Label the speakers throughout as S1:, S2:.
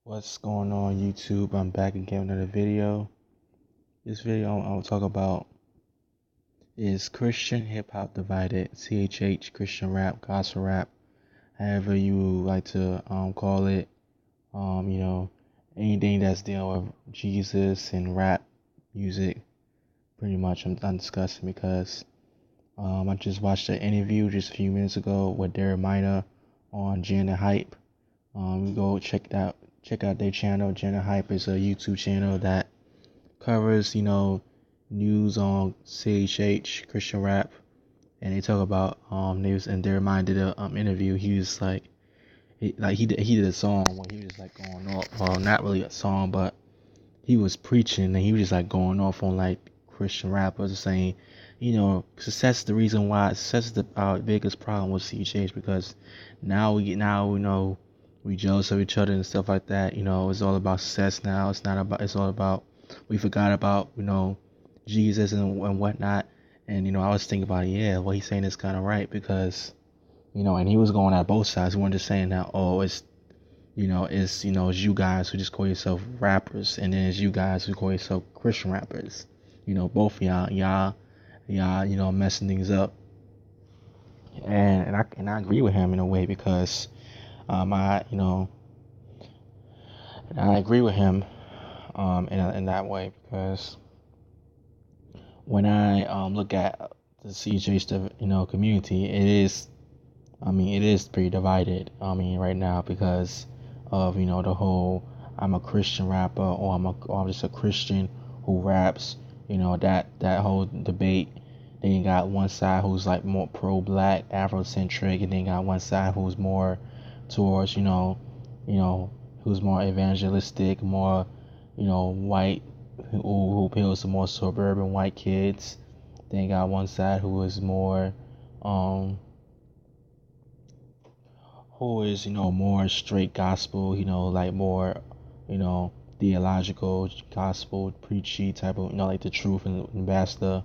S1: What's going on YouTube? I'm back again with another video. This video I'll talk about is Christian hip hop divided, CHH, Christian rap, gospel rap, however you like to call it. Anything that's dealing with Jesus and rap music, pretty much I'm discussing because I just watched an interview just a few minutes ago with Derek Minor on Janet Hype. Go check out their channel. Janet Hype is a YouTube channel that covers, news on CHH, Christian rap, and they talk about they and their mind did a interview. He was like he did a song where he was like going off, well, not really a song, but he was preaching and he was just like going off on like Christian rappers saying, success is the reason why success is our biggest problem with CHH, because now we know we jealous of each other and stuff like that. It's all about success now. It's all about, we forgot about, Jesus and whatnot. And, I was thinking about, yeah, what he's saying is kind of right, because, and he was going at both sides. He wasn't just saying that, oh, it's you guys who just call yourself rappers, and then it's you guys who call yourself Christian rappers. Both of y'all, messing things up. And I agree with him in a way, because I agree with him in that way, because when I look at the CJ community, it is pretty divided. Right now, because of the whole I'm a Christian rapper, or I'm just a Christian who raps. That whole debate. Then you got one side who's like more pro-black, Afrocentric, and then you got one side who's more towards who's more evangelistic, more white, who appeals to more suburban white kids. Then you got one side who is more straight gospel, like more theological gospel preachy type of, like the truth and ambassador,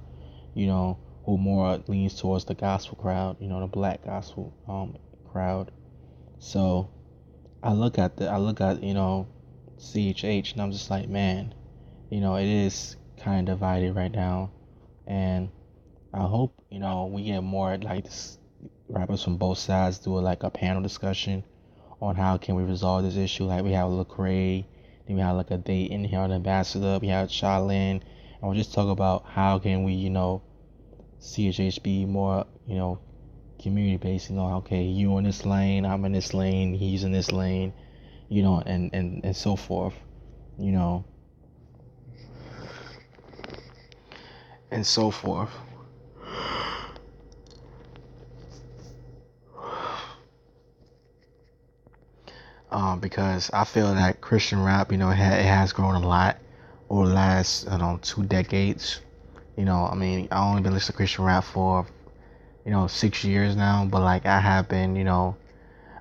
S1: who more leans towards the gospel crowd, the black gospel crowd. So I look at CHH, and I'm just like, man, it is kind of divided right now, and I hope we get more like this, rappers from both sides do like a panel discussion on how can we resolve this issue. Like we have Lecrae, then we have like a date in here, an ambassador, we have Shaolin, and we'll just talk about how can we CHH be more community based. Okay, you in this lane, I'm in this lane, he's in this lane, and so forth, and so forth. Because I feel that Christian rap, it has grown a lot over the last, 2 decades. I only been listening to Christian rap for, 6 years now, but like I have been,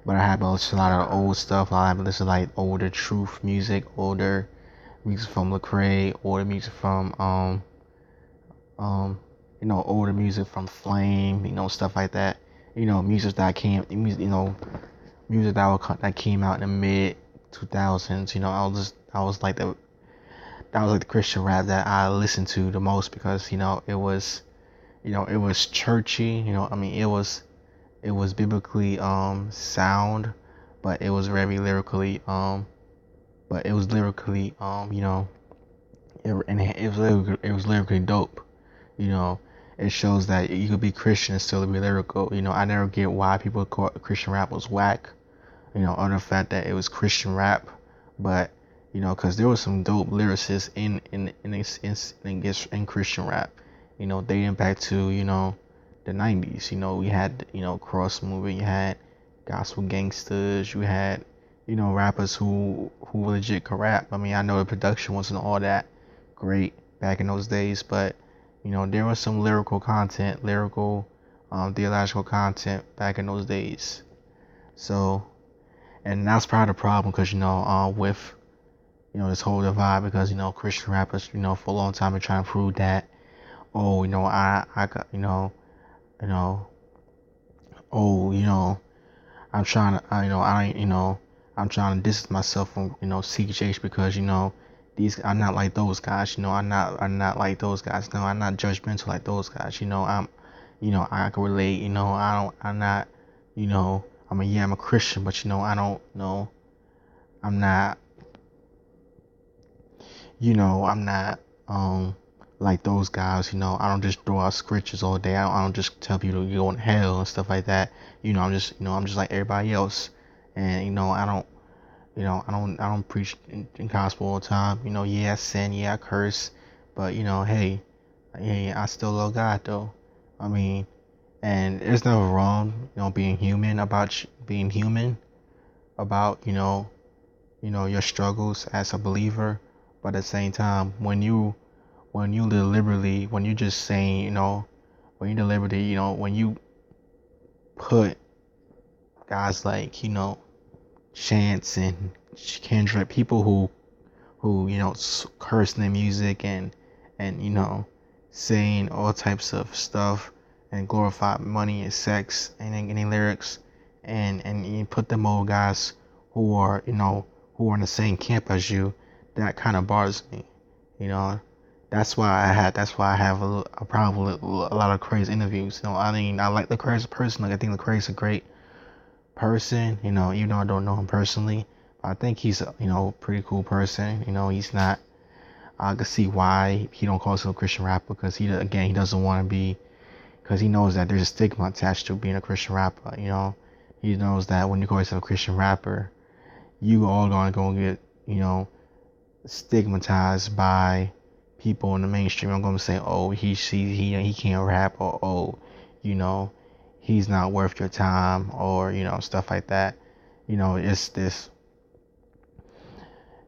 S1: but I have been listening to a lot of old stuff. I have been listening to like older truth music, older music from Lecrae, older music from, older music from Flame, stuff like that. Music that came, music that came out in the mid 2000s. I was like that was like the Christian rap that I listened to the most, because it was churchy. It was biblically sound, but it was very lyrically it was lyrically dope. It shows that you could be Christian and still be lyrical. I never get why people call Christian rap was whack. On the fact that it was Christian rap, but because there was some dope lyricists in Christian rap, dating back to the 90s. We had Cross Movement, you had Gospel Gangsters, you had rappers who legit could rap. I know the production wasn't all that great back in those days, but there was some lyrical content, theological content back in those days. So, and that's part of the problem, because with this whole divide, because Christian rappers for a long time been trying to prove that, oh, I got oh, I'm trying to, I ain't, I'm trying to distance myself from, CHH, because, these, I'm not like those guys. I'm not like those guys. No, I'm not judgmental like those guys. I can relate. I'm not, I'm a Christian, but, I don't know. I'm not, I'm not, like those guys. I don't just throw out scriptures all day. I don't just tell people to go in hell and stuff like that. I'm just like everybody else. And, I don't preach in gospel all the time. Yeah, I sin, yeah, I curse, but, hey, I still love God though. I mean, and there's nothing wrong, being human about being human about, your struggles as a believer. But at the same time, when you just saying, when you deliberately, when you put guys like, Chance and Kendrick, people who curse in their music and saying all types of stuff and glorify money and sex and any lyrics, and you put them old guys who are who are in the same camp as you. That kind of bothers me. you know that's why I have a problem with a lot of Lecrae's interviews. I mean, I like Lecrae as a person. Like, I think Lecrae's a great person, even though I don't know him personally. But I think he's a, pretty cool person. He's not, I can see why he don't call himself a Christian rapper, because he doesn't want to be, because he knows that there's a stigma attached to being a Christian rapper. He knows that when you call yourself a Christian rapper, you all gonna get, stigmatized by people in the mainstream. I'm gonna say, oh, he can't rap, or, oh, you know, he's not worth your time, or stuff like that. It's this,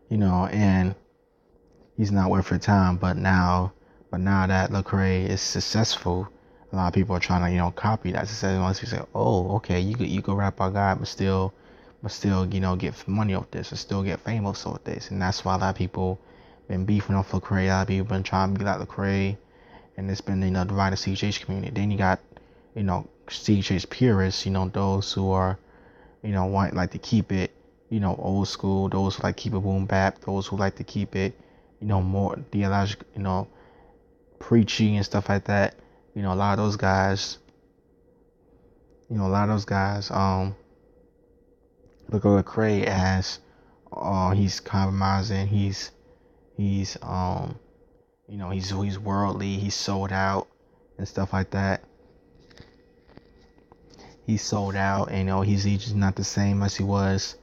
S1: and he's not worth your time. But now that Lecrae is successful, a lot of people are trying to copy that success. Unless you say, oh, okay, you could rap our God, but still get money off this, or still get famous off this. And that's why a lot of people been beefing off Lecrae. A lot of people been trying to be like Lecrae, and it's been divided CHH community. Then you got CHH purists, those who are want like to keep it old school, those who like keep it boom bap, those who like to keep it more theological, preachy and stuff like that. A lot of those guys, look at Lecrae as he's compromising, he's worldly, he's sold out and stuff like that. He's sold out, and he's just not the same as he was,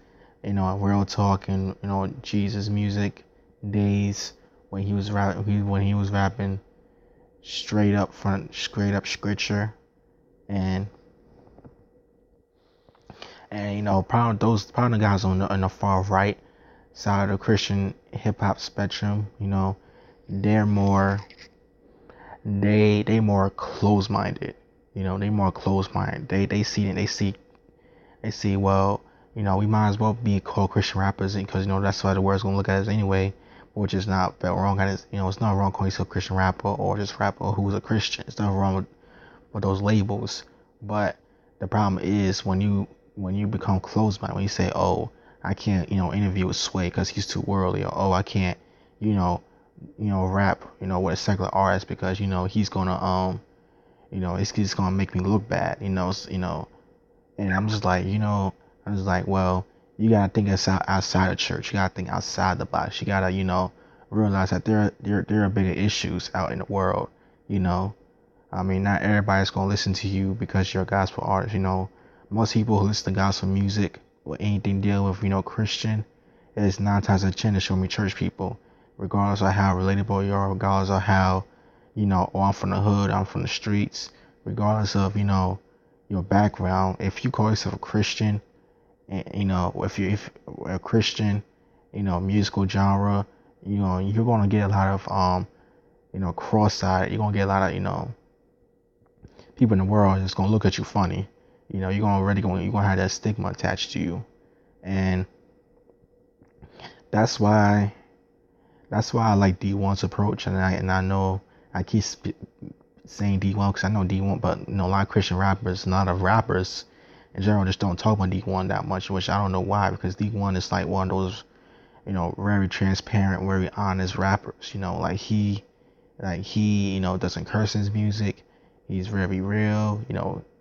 S1: real talk and Jesus music days, when he was rapping straight up scripture. And probably the guys on the far right side of the Christian hip hop spectrum, they're more they more close minded. They more close minded. They see, well, we might as well be called Christian rappers, because that's why the world's gonna look at us anyway. Which is not wrong. It's not wrong calling yourself a Christian rapper, or just rapper who's a Christian. It's not wrong with those labels. But the problem is when you become closed-minded, when you say, oh, I can't interview with Sway because he's too worldly, or, oh, I can't rap with a secular artist because he's gonna it's just gonna make me look bad, and I'm just like, well, you gotta think outside the church. You gotta think outside the box. You gotta realize that there are bigger issues out in the world. I mean, not everybody's gonna listen to you because you're a gospel artist. Most people who listen to gospel music or anything dealing with Christian, is 9 times out of 10 to show me church people, regardless of how relatable you are, regardless of how oh, I'm from the hood, I'm from the streets, regardless of your background. If you call yourself a Christian, and if a Christian musical genre, you're gonna get a lot of cross-eyed. You're gonna get a lot of people in the world that's gonna look at you funny. You're gonna have that stigma attached to you. And that's why I like D1's approach. And I know I keep saying D1 because I know D1, but a lot of Christian rappers, a lot of rappers, in general just don't talk about D1 that much, which I don't know why, because D1 is like one of those, very transparent, very honest rappers. He doesn't curse in his music. He's very real,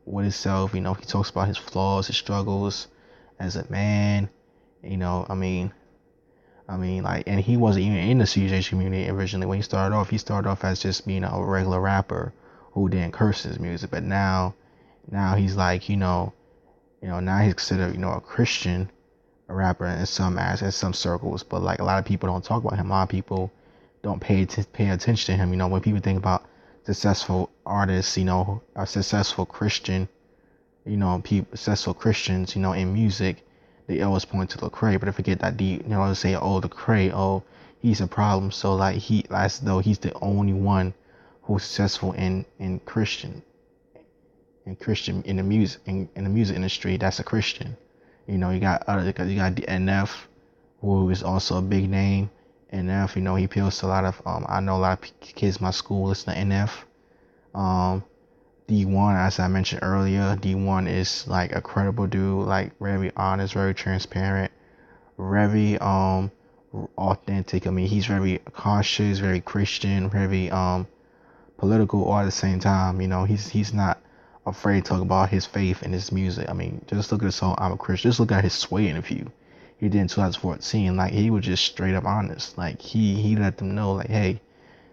S1: with himself. He talks about his flaws, his struggles as a man. You know, I mean, and he wasn't even in the CJ community originally. When he started off as just being a regular rapper who didn't curse in his music. But now he's like, now he's considered, a Christian rapper in some circles. But like a lot of people don't talk about him. A lot of people don't pay attention to him. When people think about successful artists, a successful Christian, successful Christians, in music, they always point to Lecrae, but they forget that they say, oh, Lecrae, oh, he's a problem. So like as though he's the only one who's successful in the music industry that's a Christian. You got the NF, who is also a big name. NF, he appeals to a lot of I know a lot of kids in my school listen to NF. D1, as I mentioned earlier, D1 is like a credible dude, like very honest, very transparent, very authentic. I mean, he's very cautious, very Christian, very political all at the same time. He's not afraid to talk about his faith and his music. I mean, just look at the song "I'm a Christian." Just look at his Sway interview he did in 2014. Like, he was just straight up honest. Like, he let them know, like, hey,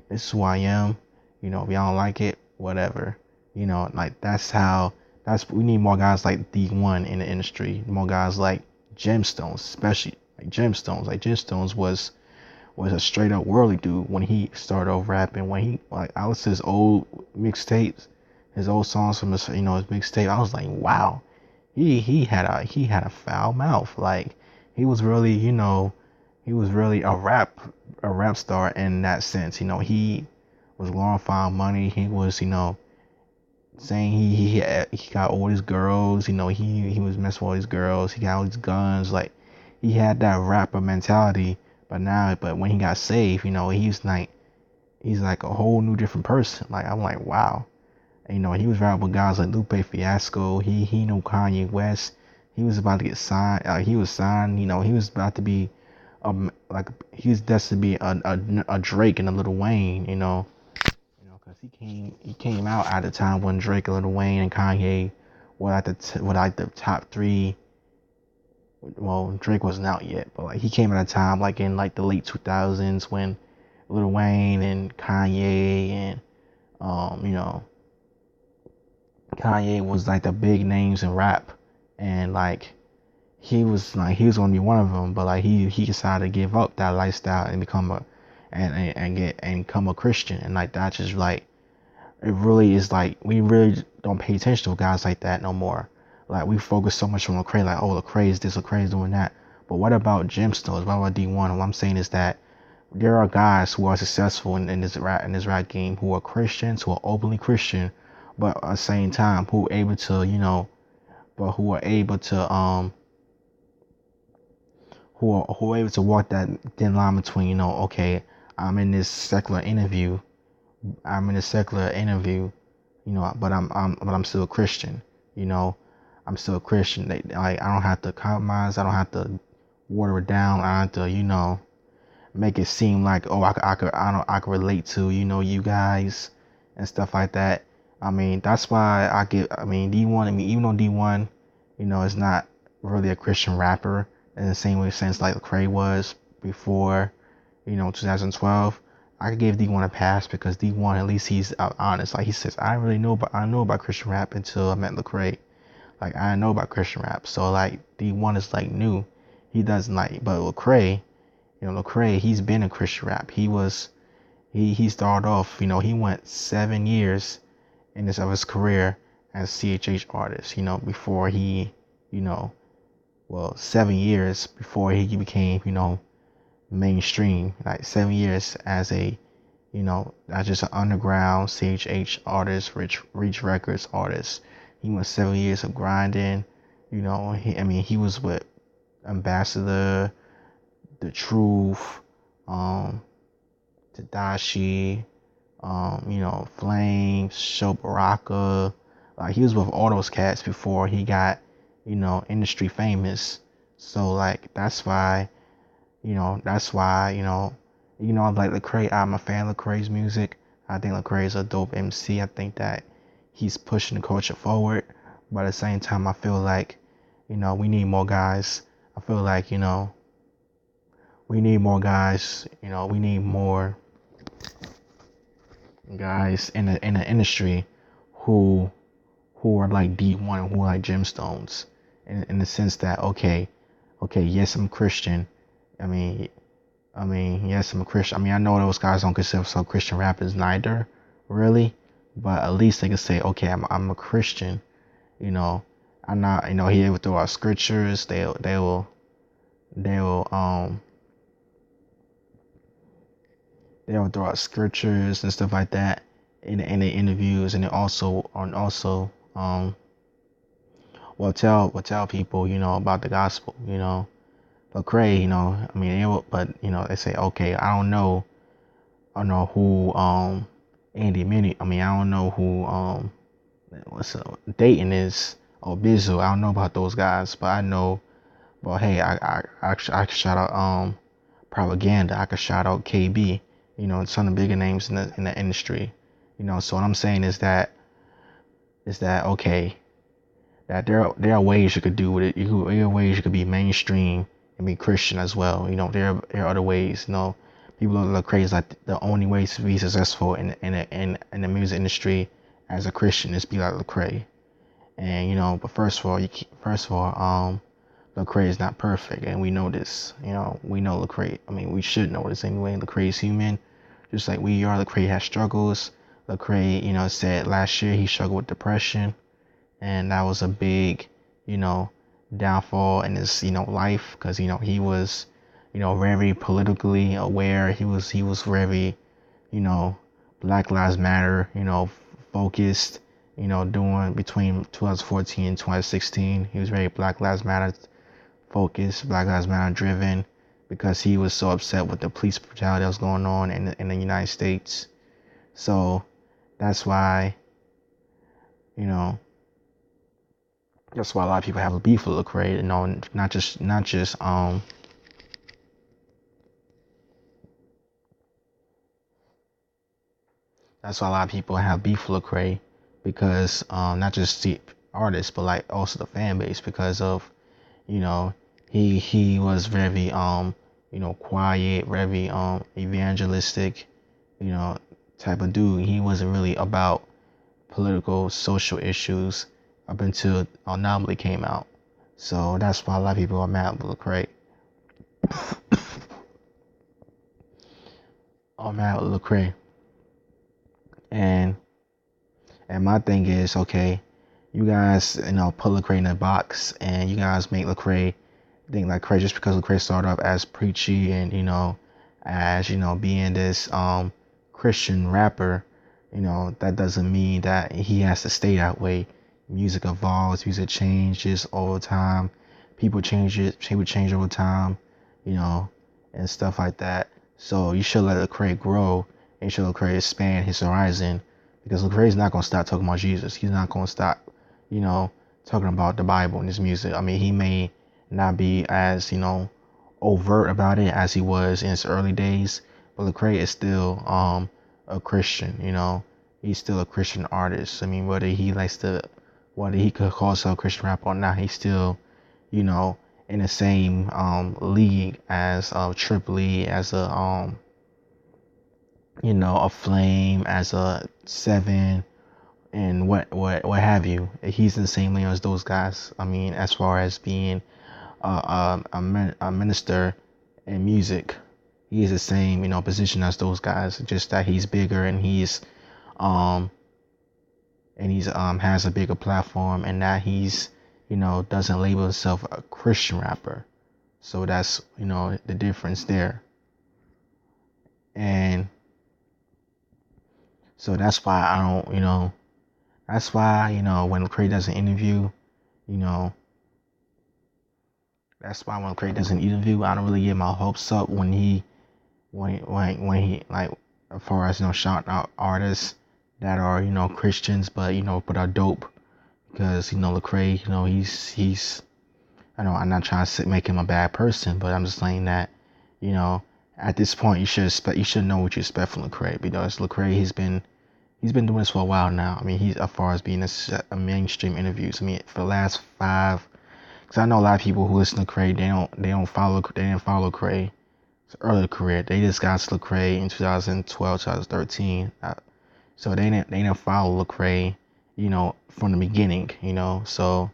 S1: this is who I am. If y'all don't like it, whatever. Like, we need more guys like D1 in the industry. More guys like Gemstones, especially like Gemstones. Like, Gemstones was a straight up worldly dude when he started off rapping. When I listened to his old mixtapes, his old songs from his mixtape, I was like, wow, he had a foul mouth. Like, he was really a rap star in that sense. He was glorifying money. He was saying he got all these girls. He was messing with all these girls. He got all these guns. Like, he had that rapper mentality. But when he got saved, he's like a whole new different person. Like, I'm like, wow. And, he was rapping with guys like Lupe Fiasco. He knew Kanye West. He was about to get signed. He was signed. He was about to be he was destined to be a Drake and a Lil Wayne. Because he came out at the time when Drake, Lil Wayne, and Kanye were like the top three. Well, Drake wasn't out yet, but like he came at a time like in like the late 2000s when Lil Wayne and Kanye and Kanye was like the big names in rap, and like he was gonna be one of them, but like he decided to give up that lifestyle and become a Christian, and like that's just like, it really is like, we really don't pay attention to guys like that no more. Like, we focus so much on Lecrae, like, oh, Lecrae is this, Lecrae is doing that. But what about Gemstones? What about D1? What I'm saying is that there are guys who are successful in this rap game, who are Christians, who are openly Christian, but at the same time who are able to walk that thin line between, okay, I'm in this secular interview, but I'm still a Christian. I'm still a Christian. I don't have to compromise. I don't have to water it down. I don't have to, make it seem like, oh, I could relate to, you guys and stuff like that. I mean, that's why D1, even though D1, is not really a Christian rapper in the same sense like Lecrae was before, 2012, I could give D1 a pass, because D1, at least he's honest. Like, he says, I know about Christian rap until I met Lecrae. Like, I know about Christian rap. So like, D1 is like new. He doesn't like, but Lecrae, he's been in Christian rap. He started off, he went 7 years in his career as CHH artist, before he, 7 years before he became, mainstream. Like, 7 years as as just an underground CHH artist, Reach Records artist. He went 7 years of grinding. He was with Ambassador, The Truth, Tadashi, Flames, Show Baraka. Like, he was with all those cats before he got industry famous. So like that's why I'm like Lecrae. I'm a fan of Lecrae's music. I think Lecrae is a dope MC. I think that he's pushing the culture forward. But at the same time, I feel like, we need more guys. I feel like, we need more guys. We need more guys in the industry who are like D1, who are like gemstones, in the sense that okay, yes, I'm Christian. I mean, yes, I'm a Christian. I mean, I know those guys don't consider themselves Christian rappers neither, really, but at least they can say, okay, I'm a Christian. You know, I'm not. He will throw out scriptures. They'll throw out scriptures and stuff like that in the interviews, and tell people about the gospel. Lecrae, I mean, they say, okay, I don't know who Andy Minnie. I mean, I don't know who what's Dayton is, or Bizzle. I don't know about those guys, but I know. Well, hey, I could shout out Propaganda. I could shout out KB. Some of the bigger names in the industry. So what I'm saying is that okay, that there are ways you could do with it. There are ways you could be mainstream and be Christian as well. There are other ways. People look crazy like the only way to be successful in the music industry as a Christian is be like Lecrae. And but first of all, Lecrae is not perfect, and we know this. We know Lecrae. I mean, we should know this anyway. Lecrae is human, just like we are. Lecrae has struggles. Lecrae, said last year he struggled with depression, and that was a big, downfall in his, life, because he was, very politically aware. He was very, Black Lives Matter, focused. Doing between 2014 and 2016, he was very Black Lives Matter focused, Black Lives Matter driven, because he was so upset with the police brutality that was going on in the United States. So that's why, that's why a lot of people have a beef with Lecrae. Not just that's why a lot of people have beef with Lecrae, because not just the artists, but like also the fan base, because of he was very quiet, very evangelistic, type of dude. He wasn't really about political social issues up until Anomaly came out. So that's why a lot of people are mad with Lecrae. Are mad with Lecrae. And my thing is, okay, you guys, put Lecrae in a box, and you guys make Lecrae think like Lecrae, just because Lecrae started off as preachy and as being this Christian rapper, that doesn't mean that he has to stay that way. Music evolves, music changes all the time. People change over time, and stuff like that. So you should let Lecrae grow, and you should let Lecrae expand his horizon, because Lecrae is not gonna stop talking about Jesus. He's not gonna stop, talking about the Bible in his music. I mean, he may not be as overt about it as he was in his early days, but Lecrae is still a Christian. He's still a Christian artist. I mean, whether he could call himself a Christian rapper or not, he's still in the same league as Triple E, as a a Flame, as a Seven, and what have you. He's in the same league as those guys. I mean, as far as being a minister in music, he is the same position as those guys, just that he's bigger, and he's has a bigger platform, and that he's doesn't label himself a Christian rapper. So that's the difference there. And so that's why I don't that's why when Lecrae does an interview, that's why when Lecrae does an interview, I don't really get my hopes up when he like, as far as shouting out artists that are Christians, but but are dope, because Lecrae, he's I know I'm not trying to make him a bad person, but I'm just saying that you know at this point you should know what you expect from Lecrae, because Lecrae he's been doing this for a while now. I mean, he's as far as being a mainstream interviews. I mean, for the last 5, because I know a lot of people who listen to Lecrae, they didn't follow Lecrae's early career. They just got to Lecrae in 2012, 2013. So they didn't follow Lecrae, from the beginning. So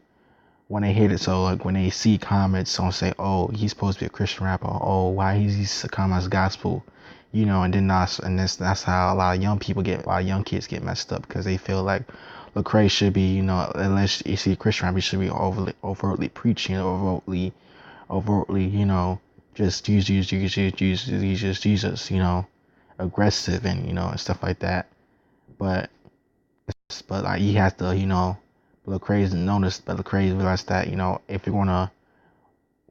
S1: when they hit it, so like when they see comments on say, oh, he's supposed to be a Christian rapper, oh, why he's comments gospel, and then that's how a lot of a lot of young kids get messed up, because they feel like Lecrae should be, unless you see a Christian rapper, he should be overtly preaching, overtly, just Jesus, aggressive and and stuff like that. But like he has to, Lecrae noticed, but Lecrae realized that if you're gonna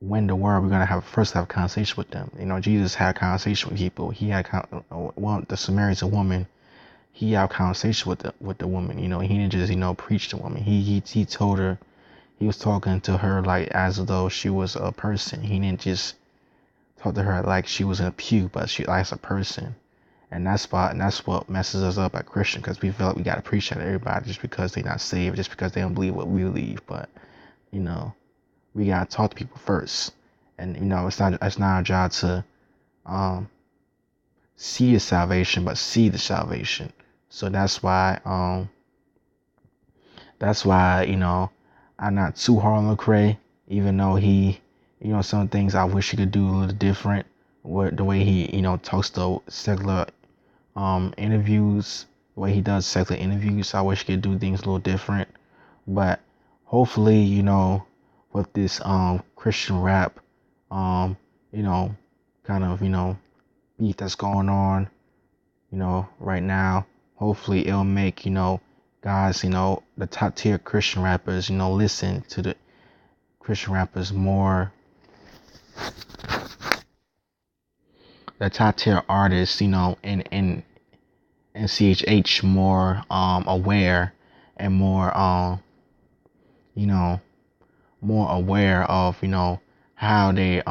S1: win the world, we're gonna first have a conversation with them. Jesus had a conversation with people. He had the Samaritan woman. He had a conversation with the woman. He didn't just preach to the woman. He told her, he was talking to her like as though she was a person. He didn't just talk to her like she was in a pew, but she likes a person. And that's what messes us up at Christian, because we feel like we gotta preach to everybody just because they're not saved, just because they don't believe what we believe. But we gotta talk to people first, and it's not our job to see the salvation, but see the salvation. So that's why I'm not too hard on Lecrae, even though he some things I wish he could do a little different. The way he talks to secular interviews, the way he does secular interviews, I wish he could do things a little different. But hopefully, with this Christian rap kind of beat that's going on right now, hopefully it'll make guys, the top tier Christian rappers, listen to the Christian rappers more, the top tier artists, and CHH more aware, and more more aware of how their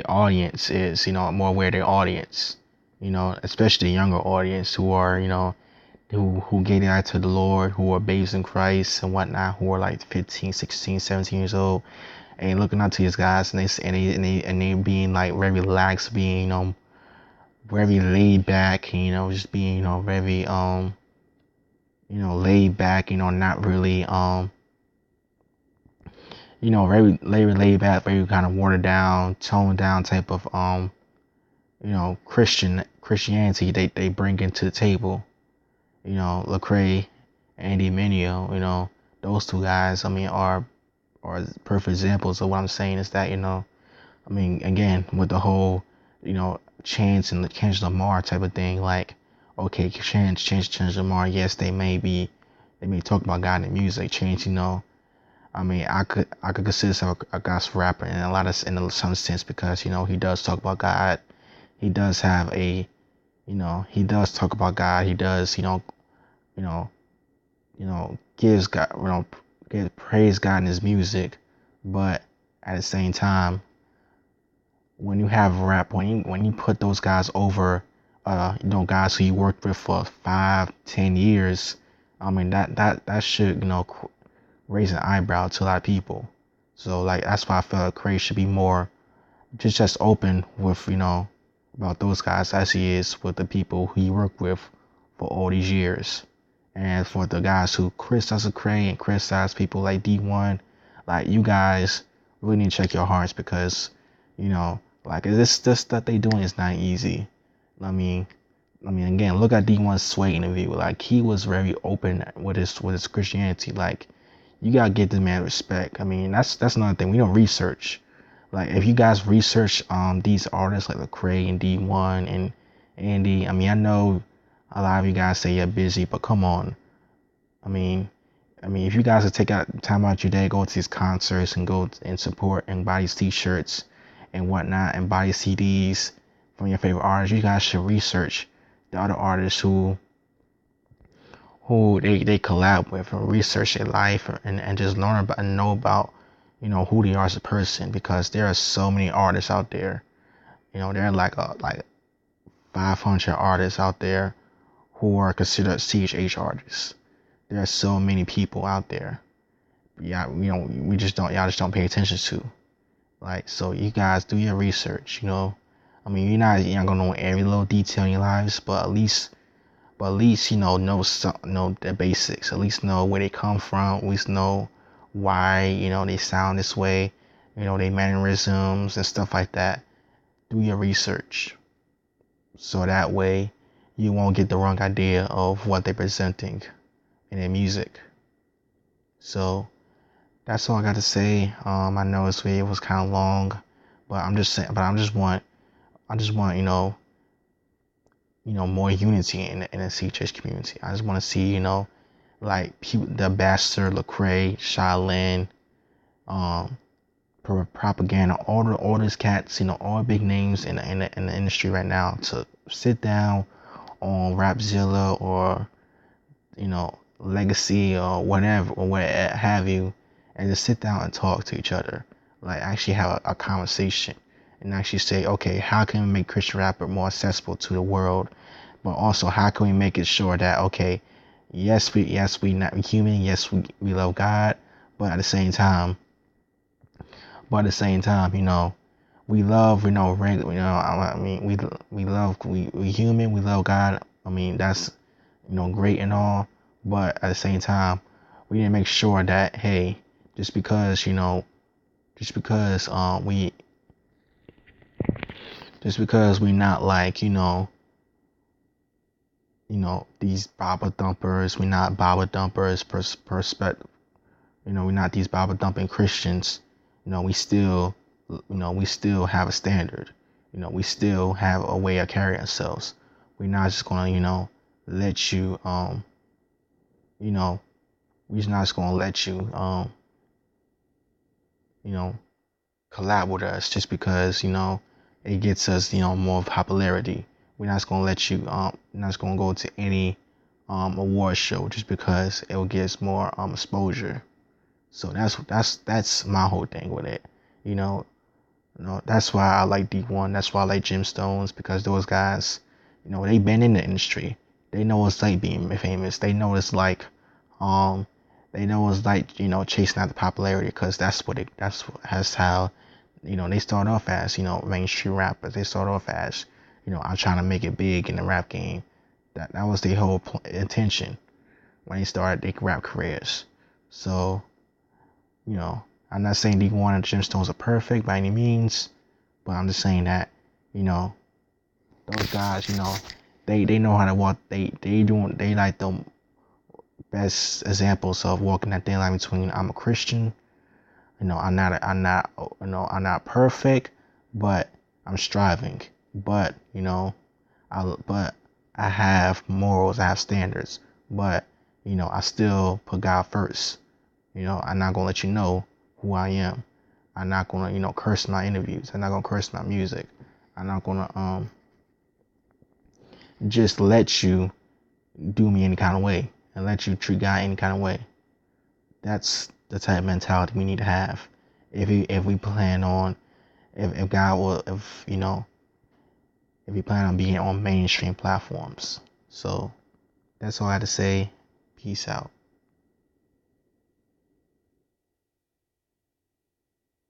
S1: audience is, more aware of their audience, especially the younger audience who are who get out to the Lord, who are babes in Christ and whatnot, who are like 15, 16, 17 years old, and looking up to these guys, and they being like very relaxed, being very laid back, just being very laid back, not really very laid back, very kind of watered down, toned down type of Christianity they bring into the table. Lecrae, Andy Mineo, those two guys, I mean, are perfect examples of what I'm saying. Is that I mean, again, with the whole Chance and the Kendrick Lamar type of thing, like, okay, Chance Lamar, yes, they may talk about God in music. Chance, I mean, I could consider himself a gospel rapper in some sense, because he does talk about God. He does have he does talk about God. He does gives God praise God in his music. But at the same time, when you have rap, when you put those guys over, guys who you worked with for 5-10 years, I mean that should raise an eyebrow to a lot of people. So like that's why I feel like Craig should be more just open with about those guys as he is with the people who he worked with for all these years. And for the guys who criticize Craig and criticize people like D1, like, you guys really need to check your hearts, because like this stuff they doing is not easy. I mean again, look at D1's Sway interview. Like, he was very open with his Christianity. Like, you gotta give this man respect. I mean, that's another thing. We don't research. Like, if you guys research these artists like Lecrae and D1 and Andy, I mean, I know a lot of you guys say you're busy, but come on. I mean, if you guys would take out time out your day, go to these concerts and go and support and buy these T-shirts and whatnot, and buy CDs from your favorite artists, you guys should research the other artists who who they collab with and research their life and just learn about and know about, who they are as a person, because there are so many artists out there. There are like 500 artists out there who are considered CHH artists. There are so many people out there. Yeah, y'all just don't pay attention to. Like, so you guys do your research. I mean, you're not gonna know every little detail in your lives, but at least know the basics. At least know where they come from. At least know why they sound this way. Their mannerisms and stuff like that. Do your research, so that way you won't get the wrong idea of what they're presenting in their music. So that's all I got to say. I know this video was kind of long, but I just want more unity in the CHH community. I just want to see like people, the Ambassador, Lecrae, Shaolin, Propaganda, all these cats, all big names in the industry right now, to sit down on Rapzilla or Legacy or whatever or what have you, and just sit down and talk to each other, like actually have a conversation and actually say, okay, how can we make Christian rap more accessible to the world, but also how can we make it sure that, okay, yes we not human, yes we love God, but at the same time, we love, regular, I mean, we human, we love God. I mean, that's, great and all, but at the same time, we need to make sure that, hey, just because we not like, these Baba dumpers, we're not Baba dumpers perspective, we're not these Baba dumping Christians. We still have a standard. We still have a way of carrying ourselves. We're not just gonna, let you, we're just not just gonna let you, collab with us just because, it gets us, more popularity. We're not just gonna let you, not just gonna go to any, award show just because it will get us more, exposure. So that's my whole thing with it. That's why I like D1. That's why I like Gemstones, because those guys, they've been in the industry. They know it's like being famous. They know it's like, chasing out the popularity, because that's how, they start off as, mainstream rappers. They start off as, I'm trying to make it big in the rap game. That was their whole intention when they started their rap careers. So, I'm not saying D1 and Gemstones are perfect by any means, but I'm just saying that, those guys, they know how to walk. They like the best examples of walking that thin line between, I'm a Christian, I'm not perfect, but I'm striving. But I have morals, I have standards, but I still put God first. I'm not gonna let you know who I am. I'm not gonna, curse my interviews. I'm not gonna curse my music. I'm not gonna just let you do me any kind of way and let you treat God any kind of way. That's the type of mentality we need to have if we plan on, if God will, if we plan on being on mainstream platforms. So that's all I had to say. Peace out.